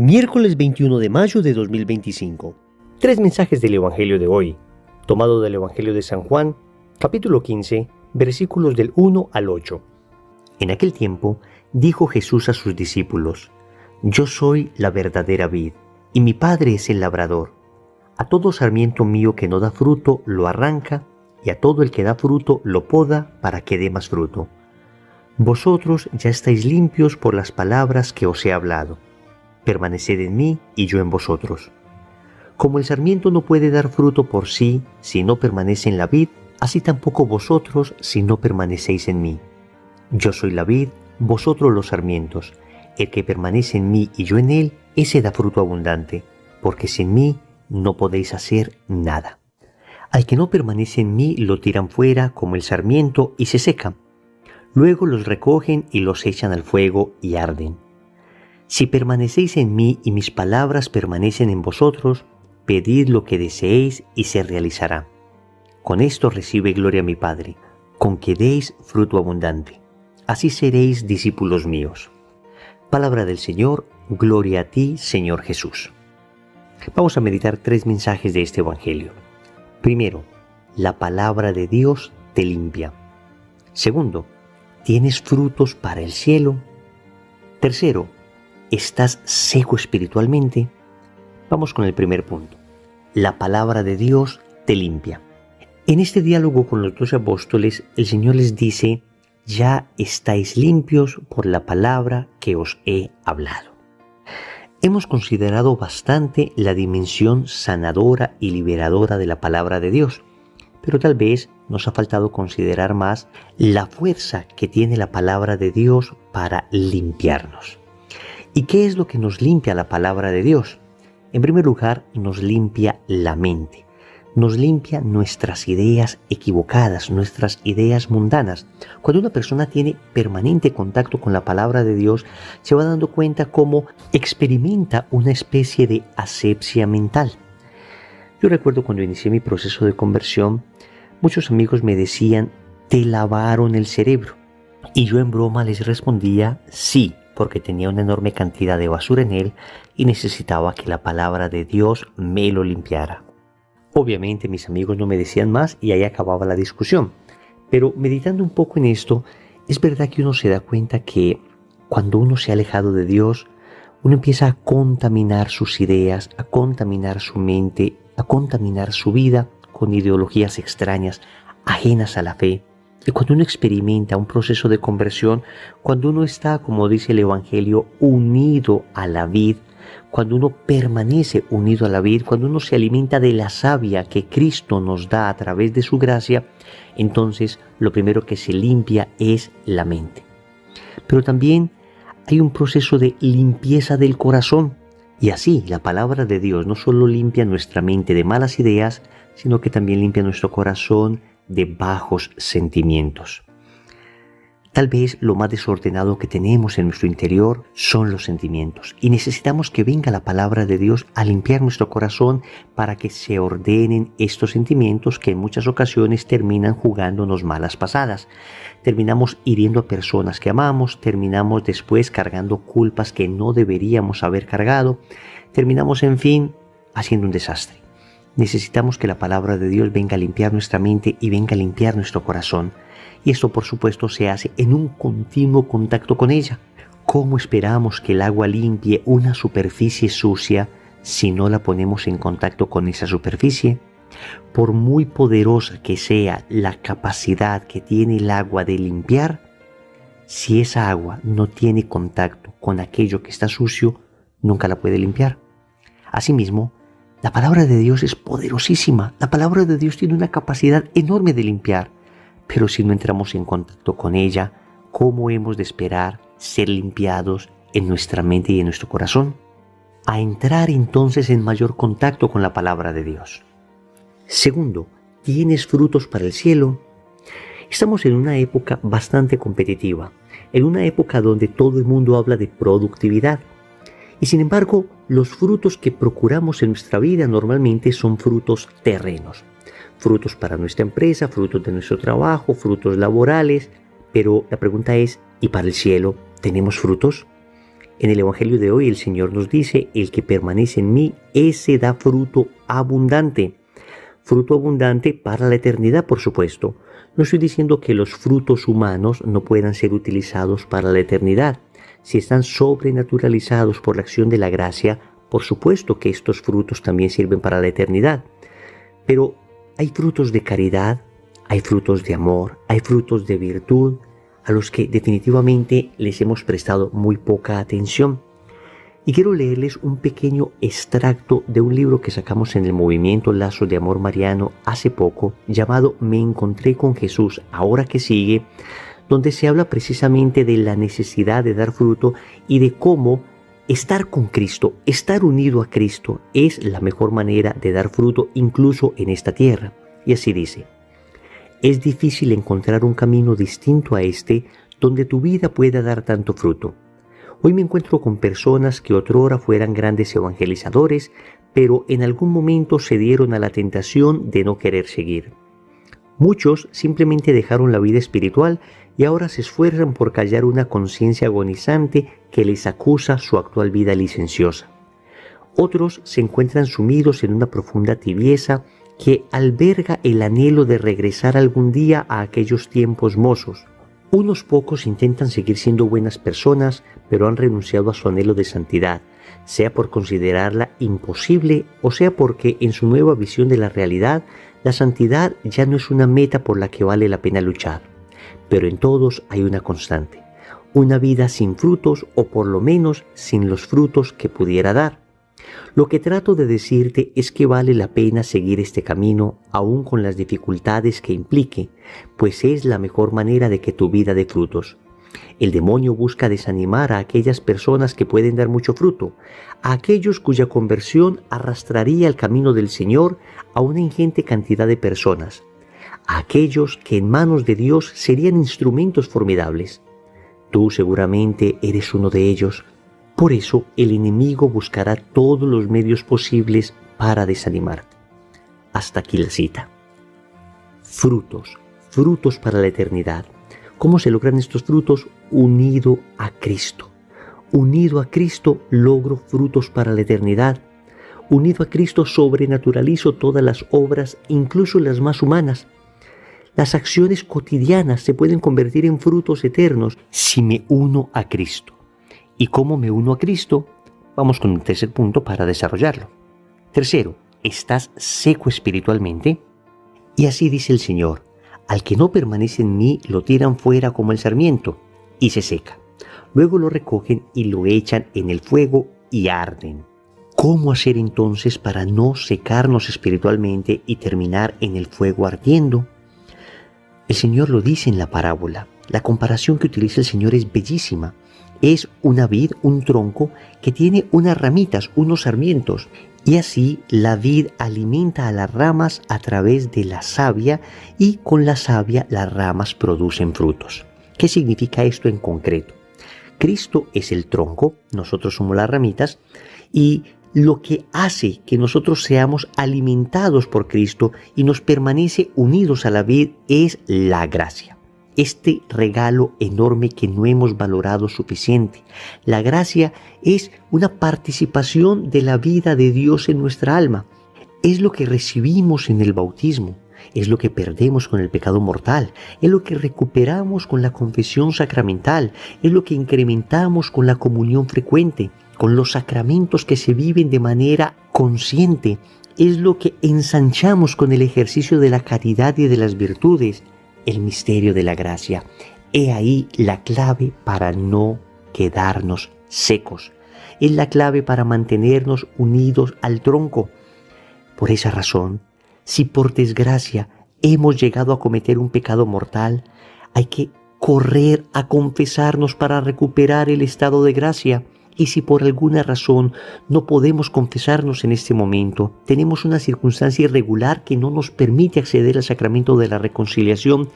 Miércoles 21 de mayo de 2025. Tres mensajes del Evangelio de hoy, tomado del Evangelio de San Juan, capítulo 15, versículos del 1 al 8. En aquel tiempo dijo Jesús a sus discípulos: Yo soy la verdadera vid, y mi Padre es el labrador. A todo sarmiento mío que no da fruto lo arranca, y a todo el que da fruto lo poda para que dé más fruto. Vosotros ya estáis limpios por las palabras que os he hablado. Permaneced en mí y yo en vosotros. Como el sarmiento no puede dar fruto por sí si no permanece en la vid, así tampoco vosotros si no permanecéis en mí. Yo soy la vid, vosotros los sarmientos. El que permanece en mí y yo en él, ese da fruto abundante, porque sin mí no podéis hacer nada. Al que no permanece en mí lo tiran fuera como el sarmiento y se seca. Luego los recogen y los echan al fuego y arden. Si permanecéis en mí y mis palabras permanecen en vosotros, pedid lo que deseéis y se realizará. Con esto recibe gloria mi Padre, con que deis fruto abundante. Así seréis discípulos míos. Palabra del Señor, gloria a ti, Señor Jesús. Vamos a meditar tres mensajes de este Evangelio. Primero, la palabra de Dios te limpia. Segundo, ¿tienes frutos para el cielo? Tercero, ¿estás seco espiritualmente? Vamos con el primer punto. La palabra de Dios te limpia. En este diálogo con los 12 apóstoles, el Señor les dice: ya estáis limpios por la palabra que os he hablado. Hemos considerado bastante la dimensión sanadora y liberadora de la palabra de Dios, pero tal vez nos ha faltado considerar más la fuerza que tiene la palabra de Dios para limpiarnos. ¿Y qué es lo que nos limpia la palabra de Dios? En primer lugar, nos limpia la mente. Nos limpia nuestras ideas equivocadas, nuestras ideas mundanas. Cuando una persona tiene permanente contacto con la palabra de Dios, se va dando cuenta cómo experimenta una especie de asepsia mental. Yo recuerdo cuando inicié mi proceso de conversión, muchos amigos me decían: ¿te lavaron el cerebro? Y yo en broma les respondía: sí, porque tenía una enorme cantidad de basura en él y necesitaba que la palabra de Dios me lo limpiara. Obviamente mis amigos no me decían más y ahí acababa la discusión. Pero meditando un poco en esto, es verdad que uno se da cuenta que cuando uno se ha alejado de Dios, uno empieza a contaminar sus ideas, a contaminar su mente, a contaminar su vida con ideologías extrañas, ajenas a la fe. Y cuando uno experimenta un proceso de conversión, cuando uno está, como dice el Evangelio, unido a la vid, cuando uno permanece unido a la vid, cuando uno se alimenta de la savia que Cristo nos da a través de su gracia, entonces lo primero que se limpia es la mente. Pero también hay un proceso de limpieza del corazón. Y así la palabra de Dios no solo limpia nuestra mente de malas ideas, sino que también limpia nuestro corazón de bajos sentimientos. Tal vez lo más desordenado que tenemos en nuestro interior son los sentimientos, y necesitamos que venga la palabra de Dios a limpiar nuestro corazón para que se ordenen estos sentimientos que en muchas ocasiones terminan jugándonos malas pasadas. Terminamos hiriendo a personas que amamos, terminamos después cargando culpas que no deberíamos haber cargado, terminamos en fin haciendo un desastre. Necesitamos que la palabra de Dios venga a limpiar nuestra mente y venga a limpiar nuestro corazón. Y esto, por supuesto, se hace en un continuo contacto con ella. ¿Cómo esperamos que el agua limpie una superficie sucia si no la ponemos en contacto con esa superficie? Por muy poderosa que sea la capacidad que tiene el agua de limpiar, si esa agua no tiene contacto con aquello que está sucio, nunca la puede limpiar. Asimismo, la palabra de Dios es poderosísima. La palabra de Dios tiene una capacidad enorme de limpiar. Pero si no entramos en contacto con ella, ¿cómo hemos de esperar ser limpiados en nuestra mente y en nuestro corazón? A entrar entonces en mayor contacto con la palabra de Dios. Segundo, ¿tienes frutos para el cielo? Estamos en una época bastante competitiva, en una época donde todo el mundo habla de productividad. Y sin embargo, los frutos que procuramos en nuestra vida normalmente son frutos terrenos. Frutos para nuestra empresa, frutos de nuestro trabajo, frutos laborales. Pero la pregunta es, ¿y para el cielo tenemos frutos? En el Evangelio de hoy el Señor nos dice, el que permanece en mí, ese da fruto abundante. Fruto abundante para la eternidad, por supuesto. No estoy diciendo que los frutos humanos no puedan ser utilizados para la eternidad. Si están sobrenaturalizados por la acción de la gracia, por supuesto que estos frutos también sirven para la eternidad. Pero hay frutos de caridad, hay frutos de amor, hay frutos de virtud, a los que definitivamente les hemos prestado muy poca atención. Y quiero leerles un pequeño extracto de un libro que sacamos en el movimiento Lazo de Amor Mariano hace poco, llamado Me encontré con Jesús, ahora que sigue, donde se habla precisamente de la necesidad de dar fruto y de cómo estar con Cristo, estar unido a Cristo, es la mejor manera de dar fruto incluso en esta tierra. Y así dice: es difícil encontrar un camino distinto a este donde tu vida pueda dar tanto fruto. Hoy me encuentro con personas que otrora fueran grandes evangelizadores, pero en algún momento cedieron a la tentación de no querer seguir. Muchos simplemente dejaron la vida espiritual y ahora se esfuerzan por callar una conciencia agonizante que les acusa su actual vida licenciosa. Otros se encuentran sumidos en una profunda tibieza que alberga el anhelo de regresar algún día a aquellos tiempos mozos. Unos pocos intentan seguir siendo buenas personas, pero han renunciado a su anhelo de santidad, sea por considerarla imposible o sea porque en su nueva visión de la realidad, la santidad ya no es una meta por la que vale la pena luchar. Pero en todos hay una constante: una vida sin frutos o por lo menos sin los frutos que pudiera dar. Lo que trato de decirte es que vale la pena seguir este camino aún con las dificultades que implique, pues es la mejor manera de que tu vida dé frutos. El demonio busca desanimar a aquellas personas que pueden dar mucho fruto, a aquellos cuya conversión arrastraría al camino del Señor a una ingente cantidad de personas, a aquellos que en manos de Dios serían instrumentos formidables. Tú seguramente eres uno de ellos. Por eso el enemigo buscará todos los medios posibles para desanimarte. Hasta aquí la cita. Frutos, frutos para la eternidad. ¿Cómo se logran estos frutos? Unido a Cristo. Unido a Cristo logro frutos para la eternidad. Unido a Cristo sobrenaturalizo todas las obras, incluso las más humanas. Las acciones cotidianas se pueden convertir en frutos eternos si me uno a Cristo. ¿Y cómo me uno a Cristo? Vamos con el tercer punto para desarrollarlo. Tercero, ¿estás seco espiritualmente? Y así dice el Señor: al que no permanece en mí lo tiran fuera como el sarmiento y se seca. Luego lo recogen y lo echan en el fuego y arden. ¿Cómo hacer entonces para no secarnos espiritualmente y terminar en el fuego ardiendo? El Señor lo dice en la parábola. La comparación que utiliza el Señor es bellísima. Es una vid, un tronco, que tiene unas ramitas, unos sarmientos, y así la vid alimenta a las ramas a través de la savia y con la savia las ramas producen frutos. ¿Qué significa esto en concreto? Cristo es el tronco, nosotros somos las ramitas, y lo que hace que nosotros seamos alimentados por Cristo y nos permanece unidos a la vid es la gracia. Este regalo enorme que no hemos valorado suficiente. La gracia es una participación de la vida de Dios en nuestra alma. Es lo que recibimos en el bautismo, es lo que perdemos con el pecado mortal, es lo que recuperamos con la confesión sacramental, es lo que incrementamos con la comunión frecuente, con los sacramentos que se viven de manera consciente, es lo que ensanchamos con el ejercicio de la caridad y de las virtudes. El misterio de la gracia. He ahí la clave para no quedarnos secos. Es la clave para mantenernos unidos al tronco. Por esa razón, si por desgracia hemos llegado a cometer un pecado mortal, hay que correr a confesarnos para recuperar el estado de gracia. Y si por alguna razón no podemos confesarnos en este momento, tenemos una circunstancia irregular que no nos permite acceder al sacramento de la reconciliación,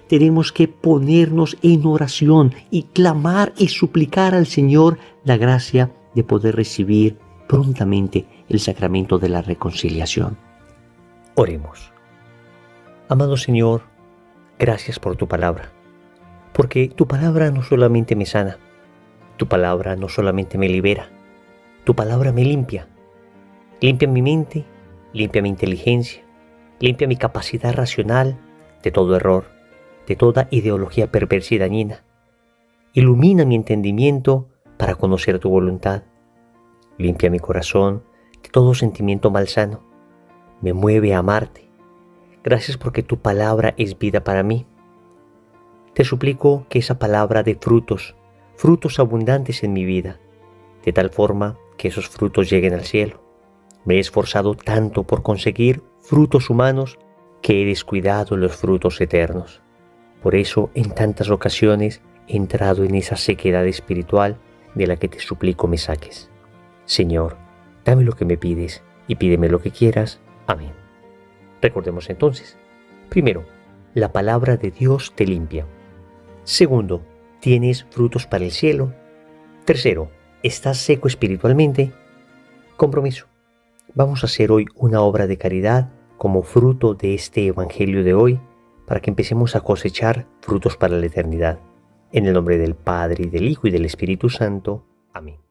tenemos que ponernos en oración y clamar y suplicar al Señor la gracia de poder recibir prontamente el sacramento de la reconciliación. Oremos. Amado Señor, gracias por tu palabra, porque tu palabra no solamente me sana, Tu palabra no solamente me libera, tu palabra me limpia. Limpia mi mente, limpia mi inteligencia, limpia mi capacidad racional de todo error, de toda ideología perversa y dañina. Ilumina mi entendimiento para conocer tu voluntad. Limpia mi corazón de todo sentimiento malsano. Me mueve a amarte. Gracias porque tu palabra es vida para mí. Te suplico que esa palabra dé frutos, frutos abundantes en mi vida, de tal forma que esos frutos lleguen al cielo. Me he esforzado tanto por conseguir frutos humanos que he descuidado los frutos eternos. Por eso, en tantas ocasiones he entrado en esa sequedad espiritual de la que te suplico me saques. Señor, dame lo que me pides y pídeme lo que quieras. Amén. Recordemos entonces. Primero, la palabra de Dios te limpia. Segundo, tienes frutos para el cielo. Tercero, estás seco espiritualmente. Compromiso. Vamos a hacer hoy una obra de caridad como fruto de este Evangelio de hoy para que empecemos a cosechar frutos para la eternidad. En el nombre del Padre, y del Hijo, y del Espíritu Santo. Amén.